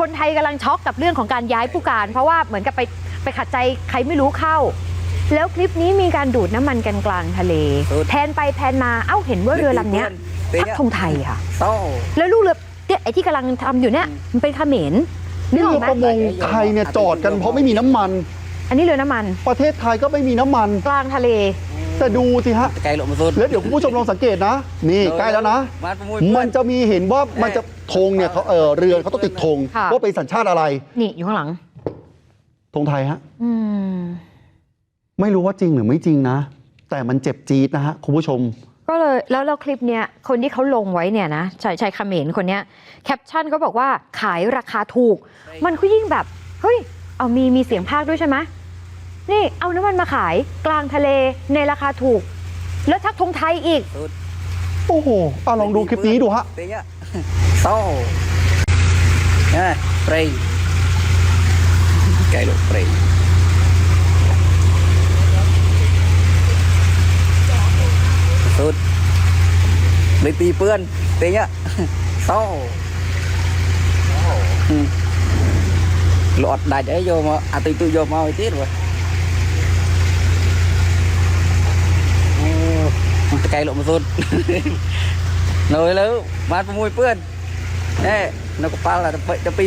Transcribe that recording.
คนไทยกำลังช็อกกับเรื่องของการย้ายผู้การเพราะว่าเหมือนกับไปขัดใจใครไม่รู้เข้าแล้วคลิปนี้มีการดูดน้ำมันกันกลางทะเลแทนไปแทนมาเอ้าเห็นว่าเรือลำนี้ทับธงไทยค่ะแล้วลูกเรือเนี่ยไอ้ที่กำลังทำอยู่เนี่ยมันเป็นเขมรนี่เรือประมงไทยเนี่ยจอดกันเพราะไม่มีน้ำมันอันนี้เรือน้ำมันประเทศไทยก็ไม่มีน้ำมันกลางทะเลแต่ดูสิฮะแล้วเดี๋ยวคุณผู้ชมลองสังเกตนะนี่ใกล้แล้วนะมันจะมีเห็นว่ามันจะธงเนี่ยเขาเรือเขาต้องติดธงว่าเป็นสัญชาติอะไรนี่อยู่ข้างหลังธงไทยฮะไม่รู้ว่าจริงหรือไม่จริงนะแต่มันเจ็บจี๊ดนะฮะคุณผู้ชมก็เลยแล้วคลิปเนี้ยคนที่เขาลงไว้เนี่ยนะชายเขมรคนเนี้ยแคปชั่นเขาบอกว่าขายราคาถูกมันก็ยิ่งแบบเฮ้ยเอามีเสียงภาคด้วยใช่ไหมนี่เอาน้ำมันมาขายกลางทะเลในราคาถูกแล้วทักธงไทยอีกโอ้โหลองดูคลิปนี้ดูฮะโซ่เปรย์ไก่ลูกเปรย์สุดเลยตีเปื้อนเตี้ยโซ่หลอดได้ใจโยมาตุยโยมาไอ้ที่ด้วยไก่ลูกมาสุดหน่อยแล้วมาประมวยเปื้อนเน่นกปลาละจะปี